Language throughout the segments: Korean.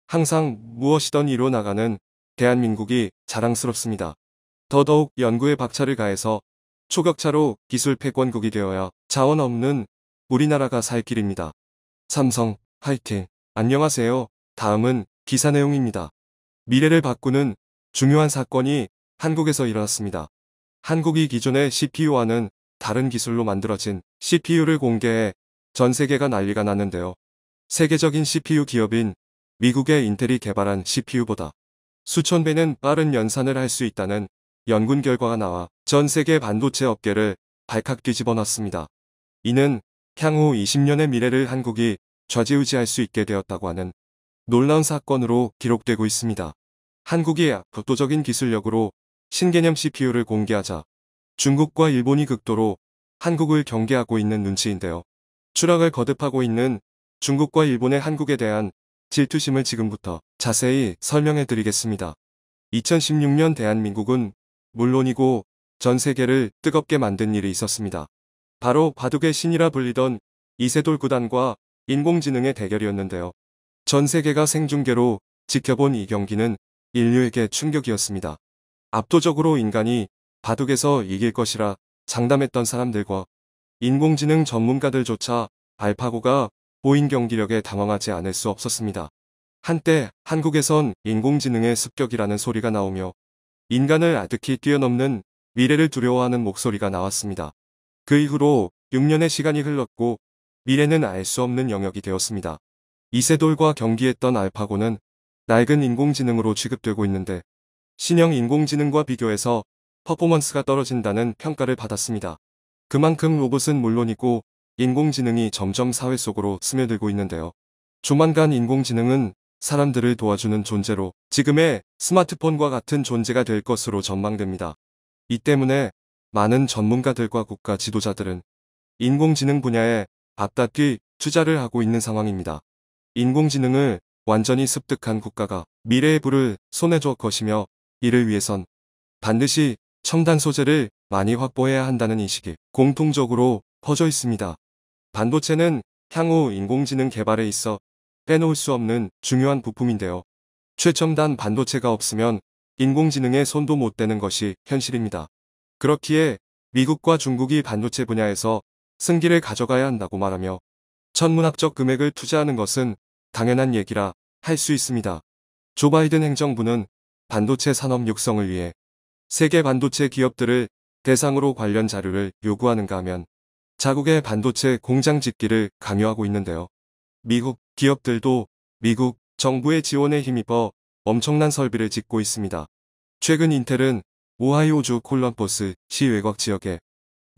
항상 무엇이든 이뤄나가는 대한민국이 자랑스럽습니다. 더더욱 연구에 박차를 가해서 초격차로 기술 패권국이 되어야 자원 없는 우리나라가 살 길입니다. 삼성, 화이팅! 안녕하세요. 다음은 기사 내용입니다. 미래를 바꾸는 중요한 사건이 한국에서 일어났습니다. 한국이 기존의 CPU와는 다른 기술로 만들어진 CPU를 공개해 전 세계가 난리가 났는데요. 세계적인 CPU 기업인 미국의 인텔이 개발한 CPU보다 수천 배는 빠른 연산을 할 수 있다는 연구 결과가 나와 전 세계 반도체 업계를 발칵 뒤집어 놨습니다. 이는 향후 20년의 미래를 한국이 좌지우지할 수 있게 되었다고 하는 놀라운 사건으로 기록되고 있습니다. 한국이 압도적인 기술력으로 신개념 CPU를 공개하자 중국과 일본이 극도로 한국을 경계하고 있는 눈치인데요. 추락을 거듭하고 있는 중국과 일본의 한국에 대한 질투심을 지금부터 자세히 설명해 드리겠습니다. 2016년 대한민국은 물론이고 전 세계를 뜨겁게 만든 일이 있었습니다. 바로 바둑의 신이라 불리던 이세돌 구단과 인공지능의 대결이었는데요. 전 세계가 생중계로 지켜본 이 경기는 인류에게 충격이었습니다. 압도적으로 인간이 바둑에서 이길 것이라 장담했던 사람들과 인공지능 전문가들조차 알파고가 보인 경기력에 당황하지 않을 수 없었습니다. 한때 한국에선 인공지능의 습격이라는 소리가 나오며 인간을 아득히 뛰어넘는 미래를 두려워하는 목소리가 나왔습니다. 그 이후로 6년의 시간이 흘렀고 미래는 알 수 없는 영역이 되었습니다. 이세돌과 경기했던 알파고는 낡은 인공지능으로 취급되고 있는데 신형 인공지능과 비교해서 퍼포먼스가 떨어진다는 평가를 받았습니다. 그만큼 로봇은 물론이고 인공지능이 점점 사회 속으로 스며들고 있는데요. 조만간 인공지능은 사람들을 도와주는 존재로 지금의 스마트폰과 같은 존재가 될 것으로 전망됩니다. 이 때문에 많은 전문가들과 국가 지도자들은 인공지능 분야에 앞다퉈 투자를 하고 있는 상황입니다. 인공지능을 완전히 습득한 국가가 미래의 부를 손에 쥘 것이며 이를 위해선 반드시 첨단 소재를 많이 확보해야 한다는 인식이 공통적으로 퍼져 있습니다. 반도체는 향후 인공지능 개발에 있어 빼놓을 수 없는 중요한 부품인데요. 최첨단 반도체가 없으면 인공지능에 손도 못 대는 것이 현실입니다. 그렇기에 미국과 중국이 반도체 분야에서 승기를 가져가야 한다고 말하며 천문학적 금액을 투자하는 것은 당연한 얘기라 할 수 있습니다. 조 바이든 행정부는 반도체 산업 육성을 위해 세계 반도체 기업들을 대상으로 관련 자료를 요구하는가 하면 자국의 반도체 공장 짓기를 강요하고 있는데요. 미국 기업들도 미국 정부의 지원에 힘입어 엄청난 설비를 짓고 있습니다. 최근 인텔은 오하이오주 콜럼버스 시 외곽 지역에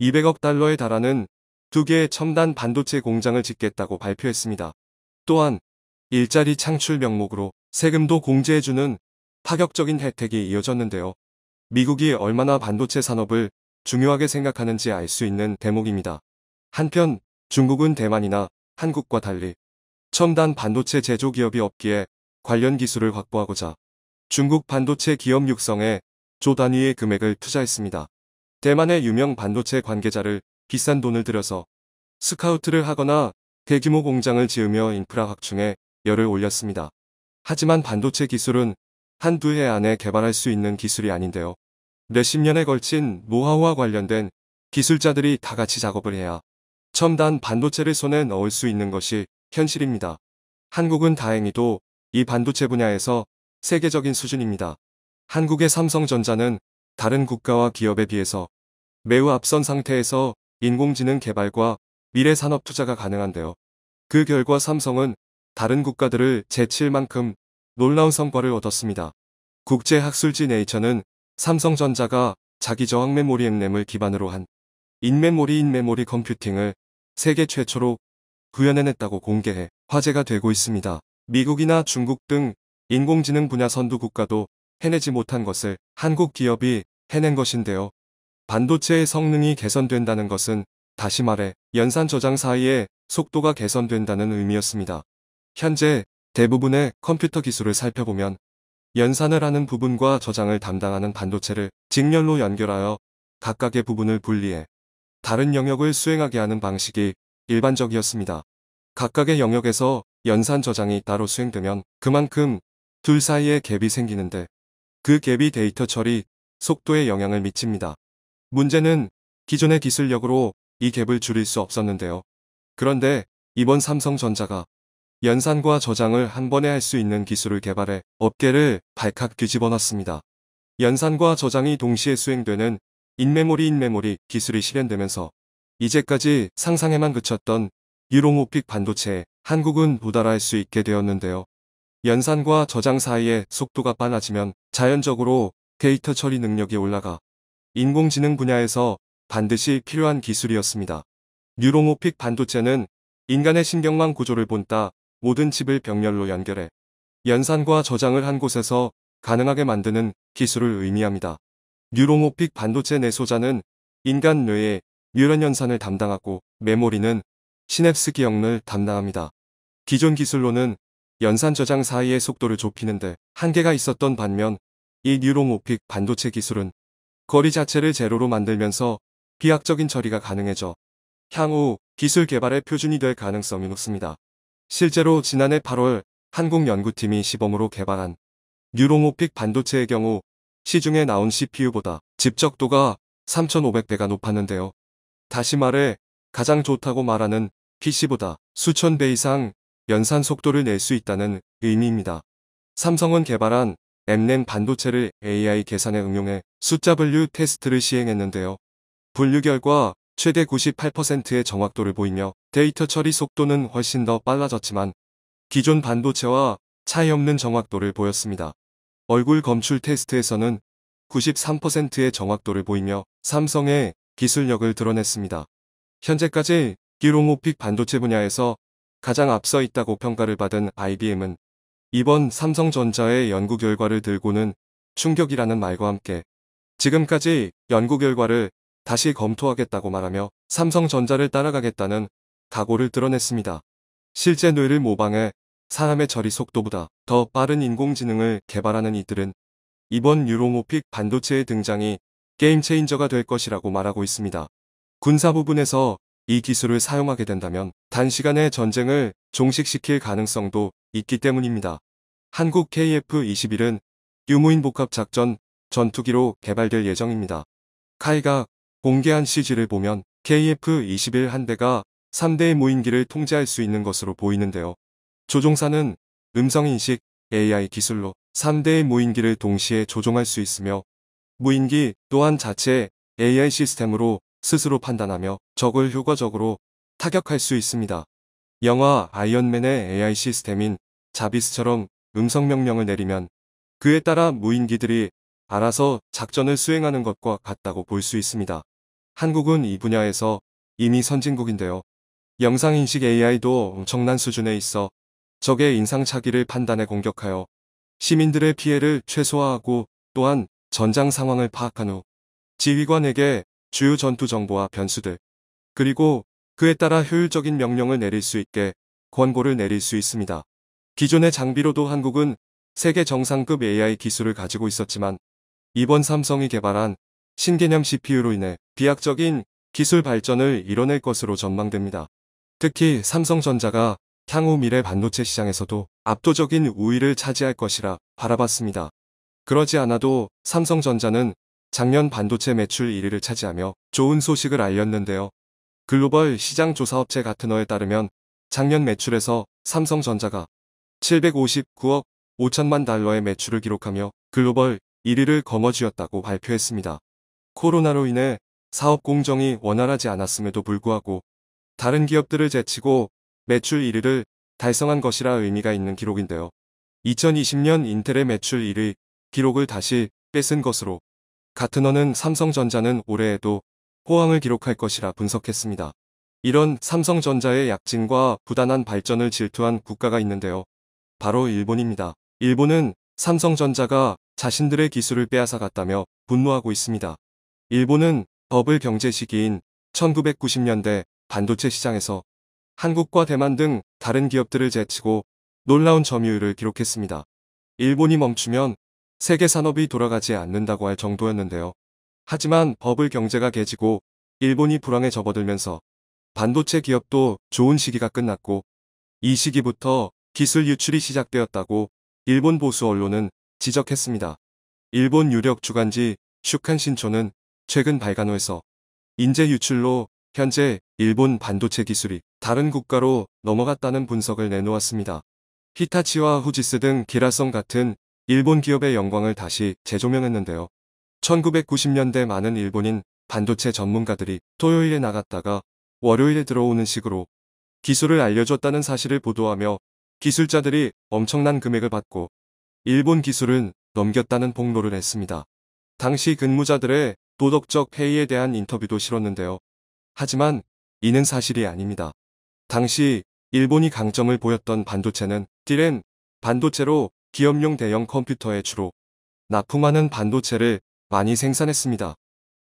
200억 달러에 달하는 2개의 첨단 반도체 공장을 짓겠다고 발표했습니다. 또한 일자리 창출 명목으로 세금도 공제해주는 파격적인 혜택이 이어졌는데요. 미국이 얼마나 반도체 산업을 중요하게 생각하는지 알 수 있는 대목입니다. 한편 중국은 대만이나 한국과 달리 첨단 반도체 제조 기업이 없기에 관련 기술을 확보하고자 중국 반도체 기업 육성에 조 단위의 금액을 투자했습니다. 대만의 유명 반도체 관계자를 비싼 돈을 들여서 스카우트를 하거나 대규모 공장을 지으며 인프라 확충에 열을 올렸습니다. 하지만 반도체 기술은 한두 해 안에 개발할 수 있는 기술이 아닌데요. 몇십 년에 걸친 노하우와 관련된 기술자들이 다 같이 작업을 해야 첨단 반도체를 손에 넣을 수 있는 것이 현실입니다. 한국은 다행히도 이 반도체 분야에서 세계적인 수준입니다. 한국의 삼성전자는 다른 국가와 기업에 비해서 매우 앞선 상태에서 인공지능 개발과 미래 산업 투자가 가능한데요. 그 결과 삼성은 다른 국가들을 제칠 만큼 놀라운 성과를 얻었습니다. 국제학술지 네이처는 삼성전자가 자기 저항 메모리 엠램을 기반으로 한 인메모리 컴퓨팅을 세계 최초로 구현해냈다고 공개해 화제가 되고 있습니다. 미국이나 중국 등 인공지능 분야 선두 국가도 해내지 못한 것을 한국 기업이 해낸 것인데요. 반도체의 성능이 개선된다는 것은 다시 말해 연산 저장 사이의 속도가 개선된다는 의미였습니다. 현재 대부분의 컴퓨터 기술을 살펴보면 연산을 하는 부분과 저장을 담당하는 반도체를 직렬로 연결하여 각각의 부분을 분리해 다른 영역을 수행하게 하는 방식이 일반적이었습니다. 각각의 영역에서 연산 저장이 따로 수행되면 그만큼 둘 사이에 갭이 생기는데 그 갭이 데이터 처리 속도에 영향을 미칩니다. 문제는 기존의 기술력으로 이 갭을 줄일 수 없었는데요. 그런데 이번 삼성전자가 연산과 저장을 한 번에 할 수 있는 기술을 개발해 업계를 발칵 뒤집어 놨습니다. 연산과 저장이 동시에 수행되는 인메모리 기술이 실현되면서 이제까지 상상에만 그쳤던 유롱오픽 반도체에 한국은 도달할 수 있게 되었는데요. 연산과 저장 사이의 속도가 빨라지면 자연적으로 데이터 처리 능력이 올라가 인공지능 분야에서 반드시 필요한 기술이었습니다. 뉴롱오픽 반도체는 인간의 신경망 구조를 본따 모든 칩을 병렬로 연결해 연산과 저장을 한 곳에서 가능하게 만드는 기술을 의미합니다. 뉴롱오픽 반도체 내소자는 인간 뇌의 뉴런 연산을 담당하고 메모리는 시냅스 기억을 담당합니다. 기존 기술로는 연산 저장 사이의 속도를 좁히는데 한계가 있었던 반면 이 뉴롱오픽 반도체 기술은 거리 자체를 제로로 만들면서 비약적인 처리가 가능해져 향후 기술 개발의 표준이 될 가능성이 높습니다. 실제로 지난해 8월 한국 연구팀이 시범으로 개발한 뉴롱오픽 반도체의 경우 시중에 나온 CPU보다 집적도가 3500배가 높았는데요. 다시 말해 가장 좋다고 말하는 PC보다 수천 배 이상 연산 속도를 낼 수 있다는 의미입니다. 삼성은 개발한 M램 반도체를 AI 계산에 응용해 숫자 분류 테스트를 시행했는데요. 분류 결과 최대 98%의 정확도를 보이며 데이터 처리 속도는 훨씬 더 빨라졌지만 기존 반도체와 차이 없는 정확도를 보였습니다. 얼굴 검출 테스트에서는 93%의 정확도를 보이며 삼성의 기술력을 드러냈습니다. 현재까지 뉴롱오픽 반도체 분야에서 가장 앞서 있다고 평가를 받은 IBM은 이번 삼성전자의 연구 결과를 들고는 충격이라는 말과 함께 지금까지 연구 결과를 다시 검토하겠다고 말하며 삼성전자를 따라가겠다는 각오를 드러냈습니다. 실제 뇌를 모방해 사람의 처리 속도보다 더 빠른 인공지능을 개발하는 이들은 이번 뉴롱오픽 반도체의 등장이 게임 체인저가 될 것이라고 말하고 있습니다. 군사 부분에서 이 기술을 사용하게 된다면 단시간에 전쟁을 종식시킬 가능성도 있기 때문입니다. 한국 KF-21은 유무인 복합 작전 전투기로 개발될 예정입니다. 카이가 공개한 CG를 보면 KF-21 한 대가 3대의 무인기를 통제할 수 있는 것으로 보이는데요. 조종사는 음성인식 AI 기술로 3대의 무인기를 동시에 조종할 수 있으며 무인기 또한 자체 AI 시스템으로 스스로 판단하며 적을 효과적으로 타격할 수 있습니다. 영화 아이언맨의 AI 시스템인 자비스처럼 음성 명령을 내리면 그에 따라 무인기들이 알아서 작전을 수행하는 것과 같다고 볼 수 있습니다. 한국은 이 분야에서 이미 선진국인데요. 영상인식 AI도 엄청난 수준에 있어 적의 인상착의를 판단해 공격하여 시민들의 피해를 최소화하고 또한 전장 상황을 파악한 후 지휘관에게 주요 전투 정보와 변수들 그리고 그에 따라 효율적인 명령을 내릴 수 있게 권고를 내릴 수 있습니다. 기존의 장비로도 한국은 세계 정상급 AI 기술을 가지고 있었지만 이번 삼성이 개발한 신개념 CPU로 인해 비약적인 기술 발전을 이뤄낼 것으로 전망됩니다. 특히 삼성전자가 향후 미래 반도체 시장에서도 압도적인 우위를 차지할 것이라 바라봤습니다. 그러지 않아도 삼성전자는 작년 반도체 매출 1위를 차지하며 좋은 소식을 알렸는데요. 글로벌 시장 조사업체 가트너에 따르면 작년 매출에서 삼성전자가 759억 5천만 달러의 매출을 기록하며 글로벌 1위를 거머쥐었다고 발표했습니다. 코로나로 인해 사업 공정이 원활하지 않았음에도 불구하고 다른 기업들을 제치고 매출 1위를 달성한 것이라 의미가 있는 기록인데요. 2020년 인텔의 매출 1위 기록을 다시 뺏은 것으로 가트너는 삼성전자는 올해에도 호황을 기록할 것이라 분석했습니다. 이런 삼성전자의 약진과 부단한 발전을 질투한 국가가 있는데요. 바로 일본입니다. 일본은 삼성전자가 자신들의 기술을 빼앗아갔다며 분노하고 있습니다. 일본은 버블 경제 시기인 1990년대 반도체 시장에서 한국과 대만 등 다른 기업들을 제치고 놀라운 점유율을 기록했습니다. 일본이 멈추면 세계 산업이 돌아가지 않는다고 할 정도였는데요. 하지만 버블 경제가 깨지고 일본이 불황에 접어들면서 반도체 기업도 좋은 시기가 끝났고 이 시기부터 기술 유출이 시작되었다고 일본 보수 언론은 지적했습니다. 일본 유력 주간지 슈칸 신초는 최근 발간호에서 인재 유출로 현재 일본 반도체 기술이 다른 국가로 넘어갔다는 분석을 내놓았습니다. 히타치와 후지스 등 기라성 같은 일본 기업의 영광을 다시 재조명했는데요. 1990년대 많은 일본인 반도체 전문가들이 토요일에 나갔다가 월요일에 들어오는 식으로 기술을 알려줬다는 사실을 보도하며 기술자들이 엄청난 금액을 받고 일본 기술은 넘겼다는 폭로를 했습니다. 당시 근무자들의 도덕적 해이에 대한 인터뷰도 실었는데요. 하지만 이는 사실이 아닙니다. 당시 일본이 강점을 보였던 반도체는 D램, 반도체로 기업용 대형 컴퓨터에 주로 납품하는 반도체를 많이 생산했습니다.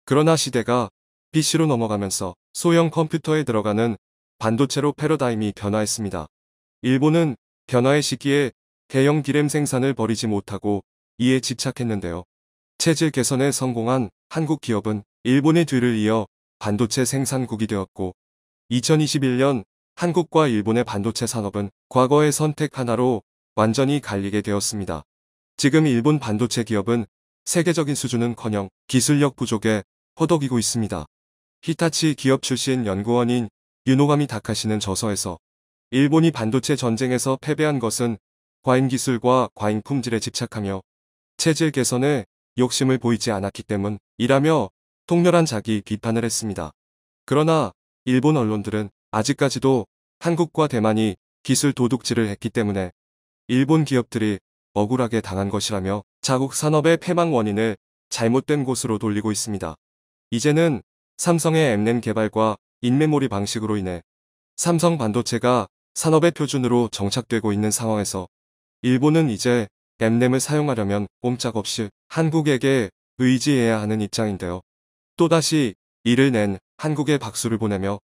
그러나 시대가 PC로 넘어가면서 소형 컴퓨터에 들어가는 반도체로 패러다임이 변화했습니다. 일본은 변화의 시기에 대형 D램 생산을 버리지 못하고 이에 집착했는데요. 체질 개선에 성공한 한국 기업은 일본의 뒤를 이어 반도체 생산국이 되었고 2021년 한국과 일본의 반도체 산업은 과거의 선택 하나로 완전히 갈리게 되었습니다. 지금 일본 반도체 기업은 세계적인 수준은커녕 기술력 부족에 허덕이고 있습니다. 히타치 기업 출신 연구원인 유노가미 다카시는 저서에서 일본이 반도체 전쟁에서 패배한 것은 과잉 기술과 과잉 품질에 집착하며 체질 개선에 욕심을 보이지 않았기 때문이라며 통렬한 자기 비판을 했습니다. 그러나 일본 언론들은 아직까지도 한국과 대만이 기술 도둑질을 했기 때문에 일본 기업들이 억울하게 당한 것이라며 자국 산업의 패망 원인을 잘못된 곳으로 돌리고 있습니다. 이제는 삼성의 M램 개발과 인메모리 방식으로 인해 삼성 반도체가 산업의 표준으로 정착되고 있는 상황에서 일본은 이제 M램을 사용하려면 꼼짝없이 한국에게 의지해야 하는 입장인데요. 또다시 이를 낸 한국에 박수를 보내며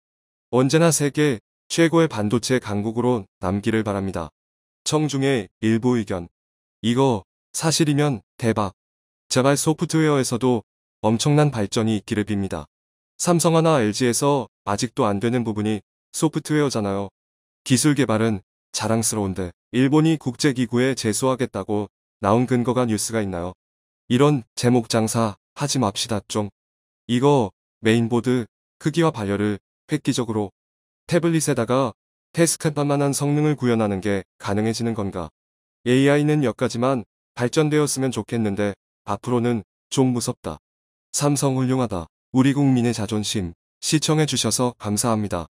언제나 세계 최고의 반도체 강국으로 남기를 바랍니다. 청중의 일부 의견. 이거 사실이면 대박. 제발 소프트웨어에서도 엄청난 발전이 있기를 빕니다. 삼성하나 LG에서 아직도 안 되는 부분이 소프트웨어잖아요. 기술 개발은 자랑스러운데 일본이 국제기구에 제소하겠다고 나온 근거가 뉴스가 있나요? 이런 제목 장사 하지 맙시다 좀. 이거 메인보드 크기와 발열을 획기적으로 태블릿에다가 테스크판만한 성능을 구현하는 게 가능해지는 건가? AI는 여기까지만 발전되었으면 좋겠는데 앞으로는 좀 무섭다. 삼성 훌륭하다. 우리 국민의 자존심. 시청해주셔서 감사합니다.